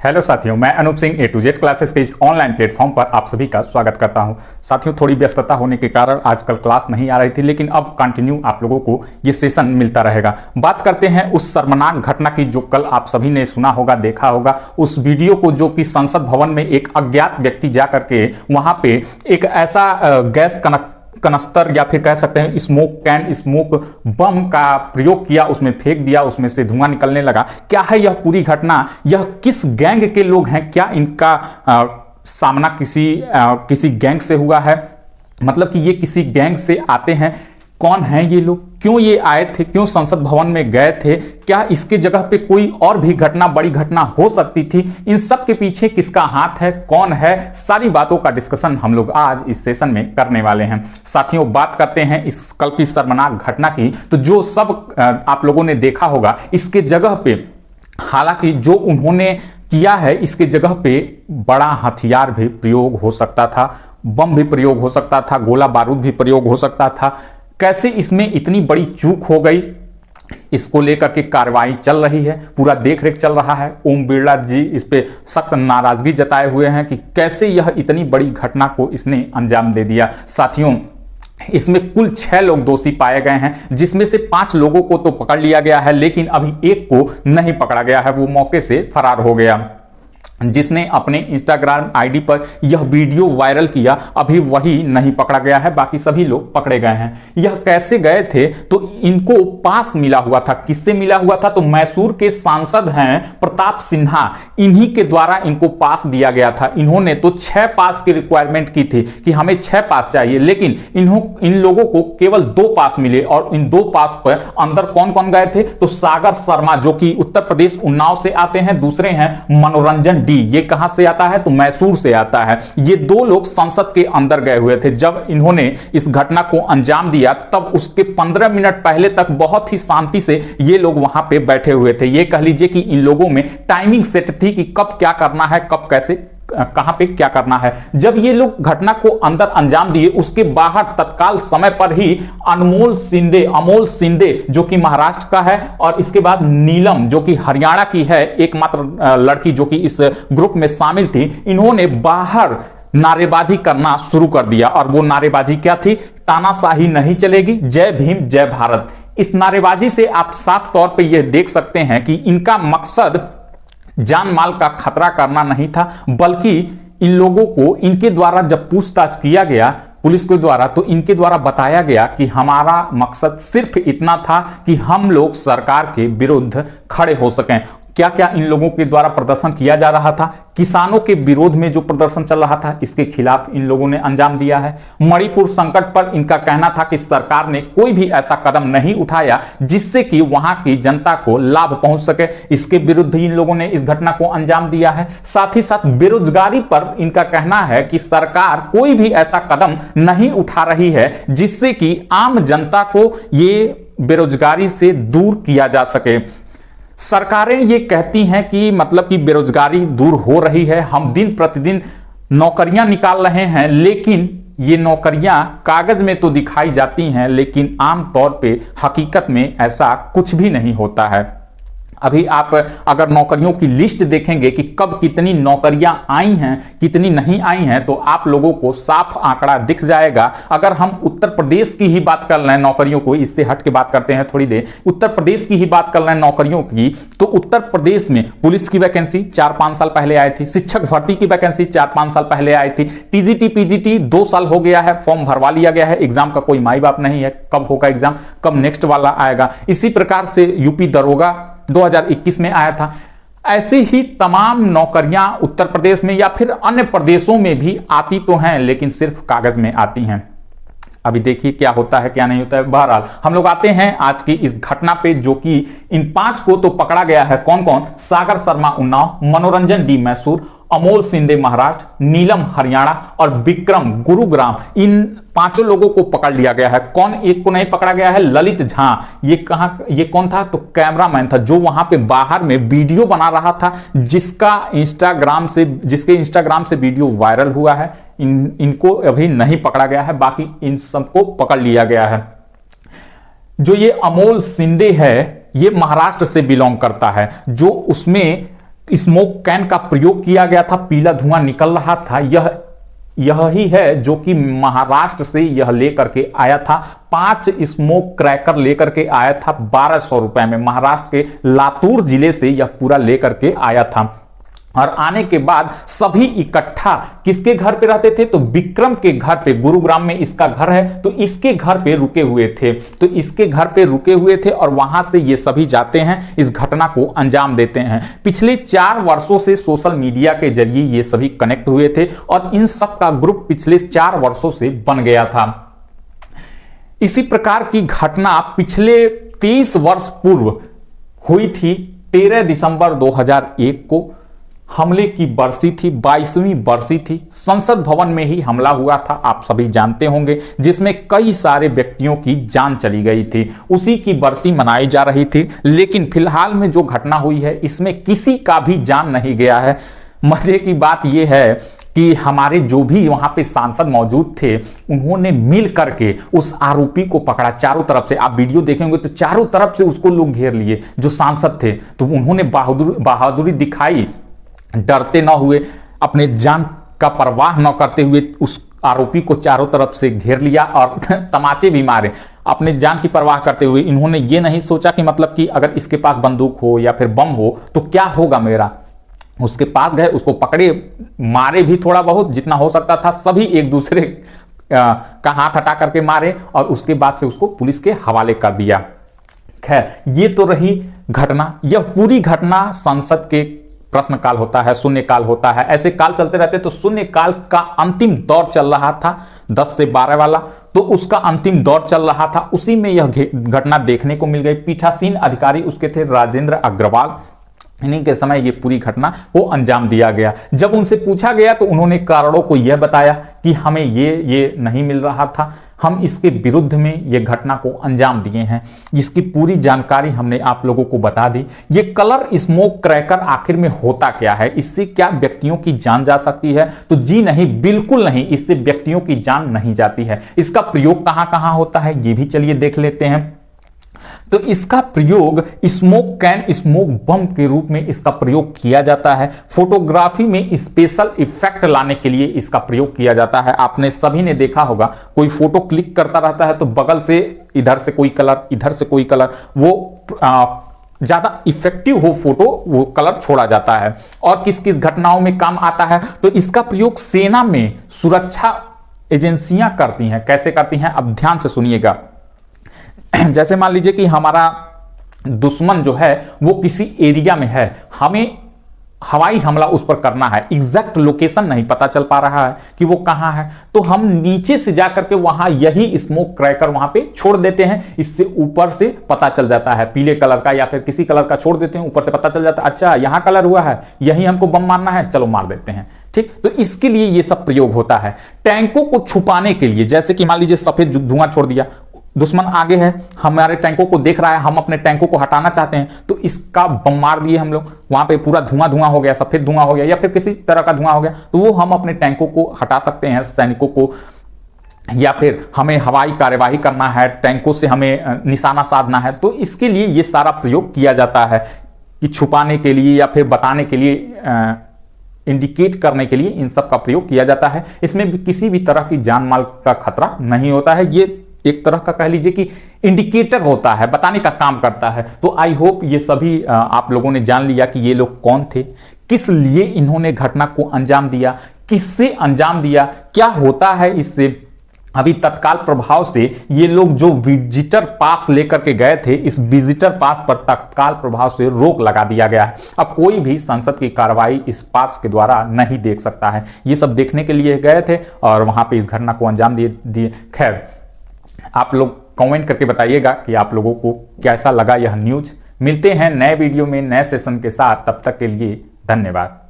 Hello साथियों, मैं Anup Singh A to Z classes के इस ऑनलाइन प्लेटफॉर्म पर आप सभी का स्वागत करता हूं। साथियों, थोड़ी व्यस्तता होने के कारण आजकल क्लास नहीं आ रही थी, लेकिन अब कंटिन्यू आप लोगों को ये सेशन मिलता रहेगा। बात करते हैं उस शर्मनाक घटना की जो कल आप सभी ने सुना होगा, देखा होगा उस वीडियो को, जो कि संसद भवन में एक अज्ञात व्यक्ति जा करके वहां पे एक ऐसा गैस कनस्तर या फिर कह सकते हैं स्मोक बम का प्रयोग किया, उसमें फेंक दिया, उसमें से धुआं निकलने लगा। क्या है यह पूरी घटना? यह किस गैंग के लोग हैं? क्या इनका सामना किसी गैंग से हुआ है? मतलब कि ये किसी गैंग से आते हैं? कौन हैं ये लोग? क्यों ये आए थे? क्यों संसद भवन में गए थे? क्या इसके जगह पे कोई और भी घटना, बड़ी घटना हो सकती थी? इन सब के पीछे किसका हाथ है? कौन है? सारी बातों का डिस्कशन हम लोग आज इस सेशन में करने वाले हैं। साथियों, बात करते हैं इस कल की शर्मनाक घटना की। तो जो सब आप लोगों ने देखा होगा, इसके जगह पे हालांकि जो उन्होंने किया है, इसके जगह पे बड़ा हथियार भी प्रयोग हो सकता था, बम भी प्रयोग हो सकता था, गोला बारूद भी प्रयोग हो सकता था। कैसे इसमें इतनी बड़ी चूक हो गई, इसको लेकर के कार्रवाई चल रही है, पूरा देखरेख चल रहा है। ओम बिरला जी इस पे सख्त नाराजगी जताए हुए हैं कि कैसे यह इतनी बड़ी घटना को इसने अंजाम दे दिया। साथियों, इसमें कुल 6 लोग दोषी पाए गए हैं, जिसमें से 5 लोगों को तो पकड़ लिया गया है, लेकिन अभी एक को नहीं पकड़ा गया है। वो मौके से फरार हो गया। जिसने अपने इंस्टाग्राम आईडी पर यह वीडियो वायरल किया, अभी वही नहीं पकड़ा गया है, बाकी सभी लोग पकड़े गए हैं। यह कैसे गए थे? तो इनको पास मिला हुआ था। किससे मिला हुआ था? तो मैसूर के सांसद हैं प्रताप सिन्हा, इन्हीं के द्वारा इनको पास दिया गया था। इन्होंने तो 6 पास की रिक्वायरमेंट की थी कि हमें 6 पास चाहिए, लेकिन इन लोगों को केवल 2 पास मिले। और इन 2 पास पर अंदर कौन कौन गए थे? तो सागर शर्मा, जो कि उत्तर प्रदेश उन्नाव से आते हैं, दूसरे हैं मनोरंजन डी, ये कहां से आता है? तो मैसूर से आता है। ये 2 लोग संसद के अंदर गए हुए थे। जब इन्होंने इस घटना को अंजाम दिया, तब उसके 15 मिनट पहले तक बहुत ही शांति से ये लोग वहां पे बैठे हुए थे। ये कह लीजिए कि इन लोगों में टाइमिंग सेट थी कि कब क्या करना है, कब कैसे कहां पे क्या करना है। जब ये लोग घटना को अंदर अंजाम दिए, उसके बाहर तत्काल समय पर ही अमोल सिंधे जो कि महाराष्ट्र का है, और इसके बाद नीलम जो कि हरियाणा की है, एकमात्र लड़की जो कि इस ग्रुप में शामिल थी, इन्होंने बाहर नारेबाजी करना शुरू कर दिया। और वो नारेबाजी क्या थी? तानाशाही नहीं चलेगी, जय भीम जय भारत। इस नारेबाजी से आप साफ तौर पर यह देख सकते हैं कि इनका मकसद जान माल का खतरा करना नहीं था, बल्कि इन लोगों को इनके द्वारा जब पूछताछ किया गया पुलिस के द्वारा, तो इनके द्वारा बताया गया कि हमारा मकसद सिर्फ इतना था कि हम लोग सरकार के विरुद्ध खड़े हो सकें। क्या क्या इन लोगों के द्वारा प्रदर्शन किया जा रहा था? किसानों के विरोध में जो प्रदर्शन चल रहा था, इसके खिलाफ इन लोगों ने अंजाम दिया है। मणिपुर संकट पर इनका कहना था कि सरकार ने कोई भी ऐसा कदम नहीं उठाया जिससे कि वहां की जनता को लाभ पहुंच सके, इसके विरुद्ध इन लोगों ने इस घटना को अंजाम दिया है। साथ ही साथ बेरोजगारी पर इनका कहना है कि सरकार कोई भी ऐसा कदम नहीं उठा रही है जिससे कि आम जनता को ये बेरोजगारी से दूर किया जा सके। सरकारें ये कहती हैं कि मतलब कि बेरोजगारी दूर हो रही है, हम दिन प्रतिदिन नौकरियां निकाल रहे हैं, लेकिन ये नौकरियां कागज में तो दिखाई जाती हैं, लेकिन आमतौर पे हकीकत में ऐसा कुछ भी नहीं होता है। अभी आप अगर नौकरियों की लिस्ट देखेंगे कि कब कितनी नौकरियां आई हैं, कितनी नहीं आई हैं, तो आप लोगों को साफ आंकड़ा दिख जाएगा। अगर हम उत्तर प्रदेश की ही बात कर रहे हैं नौकरियों को, इससे हट के बात करते हैं थोड़ी देर, उत्तर प्रदेश की ही बात कर रहे हैं नौकरियों की, तो उत्तर प्रदेश में पुलिस की वैकेंसी 4-5 साल पहले आई थी, शिक्षक भर्ती की वैकेंसी 4-5 साल पहले आई थी, टीजीटी पीजीटी 2 साल हो गया है, फॉर्म भरवा लिया गया है, एग्जाम का कोई माई बाप नहीं है, कब होगा एग्जाम, कब नेक्स्ट वाला आएगा। इसी प्रकार से यूपी दरोगा 2021 में आया था। ऐसी ही तमाम नौकरियां उत्तर प्रदेश में या फिर अन्य प्रदेशों में भी आती तो हैं, लेकिन सिर्फ कागज में आती हैं। अभी देखिए क्या होता है क्या नहीं होता है। बहरहाल हम लोग आते हैं आज की इस घटना पे, जो कि इन 5 को तो पकड़ा गया है। कौन कौन? सागर शर्मा उन्नाव, मनोरंजन डी मैसूर, अमोल सिंधे महाराष्ट्र, नीलम हरियाणा और विक्रम गुरुग्राम, इन 5 लोगों को पकड़ लिया गया है। कौन एक को नहीं पकड़ा गया है? ललित झा। ये कौन था? तो कैमरामैन था, जो वहां पे बाहर में वीडियो बना रहा था, जिसके इंस्टाग्राम से वीडियो वायरल हुआ है। इनको अभी नहीं पकड़ा गया है, बाकी इन सबको पकड़ लिया गया है। जो ये अमोल सिंधे है, ये महाराष्ट्र से बिलोंग करता है। जो उसमें स्मोक कैन का प्रयोग किया गया था, पीला धुआं निकल रहा था। यह ही है जो कि महाराष्ट्र से यह लेकर के आया था। 5 स्मोक क्रैकर लेकर के आया था 1200 रुपए में। महाराष्ट्र के लातूर जिले से यह पूरा लेकर के आया था और आने के बाद सभी इकट्ठा किसके घर पे रहते थे? तो विक्रम के घर पे, गुरुग्राम में इसका घर है, तो इसके घर पे रुके हुए थे। तो इसके घर पे रुके हुए थे और वहां से ये सभी जाते हैं, इस घटना को अंजाम देते हैं। पिछले 4 वर्षों से सोशल मीडिया के जरिए ये सभी कनेक्ट हुए थे और इन सब का ग्रुप पिछले 4 वर्षों से बन गया था। इसी प्रकार की घटना पिछले 30 वर्ष पूर्व हुई थी। 13 दिसंबर 2001 को हमले की बरसी थी, 22वीं बरसी थी। संसद भवन में ही हमला हुआ था, आप सभी जानते होंगे, जिसमें कई सारे व्यक्तियों की जान चली गई थी। उसी की बरसी मनाई जा रही थी। लेकिन फिलहाल में जो घटना हुई है इसमें किसी का भी जान नहीं गया है। मजे की बात यह है कि हमारे जो भी वहां पे सांसद मौजूद थे उन्होंने मिल करके उस आरोपी को पकड़ा। चारों तरफ से आप वीडियो देखेंगे तो चारों तरफ से उसको लोग घेर लिए जो सांसद थे। तो उन्होंने बहादुरी दिखाई, डरते न हुए, अपने जान का परवाह न करते हुए उस आरोपी को चारों तरफ से घेर लिया और तमाचे भी मारे, अपने जान की परवाह करते हुए। इन्होंने ये नहीं सोचा कि मतलब कि अगर इसके पास बंदूक हो या फिर बम हो तो क्या होगा मेरा। उसके पास गए, उसको पकड़े, मारे भी थोड़ा बहुत जितना हो सकता था। सभी एक दूसरे का हाथ हटा करके मारे और उसके बाद से उसको पुलिस के हवाले कर दिया। खैर, ये तो रही घटना। यह पूरी घटना संसद के प्रश्नकाल होता है, शून्यकाल होता है, ऐसे काल चलते रहते। तो शून्यकाल का अंतिम दौर चल रहा था 10 से 12 वाला, तो उसका अंतिम दौर चल रहा था। उसी में यह घटना देखने को मिल गई। पीठासीन अधिकारी उसके थे राजेंद्र अग्रवाल। इन्हीं के समय ये पूरी घटना को अंजाम दिया गया। जब उनसे पूछा गया तो उन्होंने कारणों को यह बताया कि हमें ये नहीं मिल रहा था, हम इसके विरुद्ध में ये घटना को अंजाम दिए हैं। इसकी पूरी जानकारी हमने आप लोगों को बता दी। ये कलर स्मोक क्रैकर आखिर में होता क्या है, इससे क्या व्यक्तियों की जान जा सकती है? तो जी नहीं, बिल्कुल नहीं, इससे व्यक्तियों की जान नहीं जाती है। इसका प्रयोग कहां कहां होता है ये भी चलिए देख लेते हैं। तो इसका प्रयोग स्मोक कैन, स्मोक बम के रूप में इसका प्रयोग किया जाता है। फोटोग्राफी में स्पेशल इफेक्ट लाने के लिए इसका प्रयोग किया जाता है। आपने सभी ने देखा होगा, कोई फोटो क्लिक करता रहता है तो बगल से इधर से कोई कलर, इधर से कोई कलर, वो ज्यादा इफेक्टिव हो फोटो, वो कलर छोड़ा जाता है। और किस किस घटनाओं में काम आता है? तो इसका प्रयोग सेना में सुरक्षा एजेंसियां करती हैं। कैसे करती हैं, अब ध्यान से सुनिएगा। जैसे मान लीजिए कि हमारा दुश्मन जो है वो किसी एरिया में है, हमें हवाई हमला उस पर करना है, एग्जैक्ट लोकेशन नहीं पता चल पा रहा है कि वो कहां है, तो हम नीचे से जाकर के वहां यही स्मोक क्रैकर वहां पे छोड़ देते हैं। इससे ऊपर से पता चल जाता है, पीले कलर का या फिर किसी कलर का छोड़ देते हैं, ऊपर से पता चल जाता है अच्छा यहां कलर हुआ है, यही हमको बम मारना है, चलो मार देते हैं। ठीक, तो इसके लिए ये सब प्रयोग होता है। टैंकों को छुपाने के लिए, जैसे कि मान लीजिए सफेद धुआं छोड़ दिया, दुश्मन आगे है, हमारे टैंकों को देख रहा है, हम अपने टैंकों को हटाना चाहते हैं, तो इसका बम मार दिए हम लोग, वहां पे पूरा धुआं धुआं हो गया, सफेद धुआं हो गया या फिर किसी तरह का धुआं हो गया, तो वो हम अपने टैंकों को हटा सकते हैं, सैनिकों को। या फिर हमें हवाई कार्यवाही करना है, टैंकों से हमें निशाना साधना है, तो इसके लिए ये सारा प्रयोग किया जाता है कि छुपाने के लिए या फिर बताने के लिए, इंडिकेट करने के लिए इन सब का प्रयोग किया जाता है। इसमें भी किसी भी तरह की जान माल का खतरा नहीं होता है। ये एक तरह का कह लीजिए कि इंडिकेटर होता है, बताने का काम करता है। तो आई होप ये सभी आप लोगों ने जान लिया कि ये लोग कौन थे, किस लिए इन्होंने घटना को अंजाम दिया, किससे अंजाम दिया, क्या होता है इससे। अभी तत्काल प्रभाव से ये लोग जो विजिटर पास लेकर के गए थे, इस विजिटर पास पर तत्काल प्रभाव से रोक लगा दिया गया है। अब कोई भी संसद की कार्रवाई इस पास के द्वारा नहीं देख सकता है। ये सब देखने के लिए गए थे और वहां पे इस घटना को अंजाम दिए। खैर, आप लोग कमेंट करके बताइएगा कि आप लोगों को कैसा लगा यह न्यूज। मिलते हैं नए वीडियो में नए सेशन के साथ, तब तक के लिए धन्यवाद।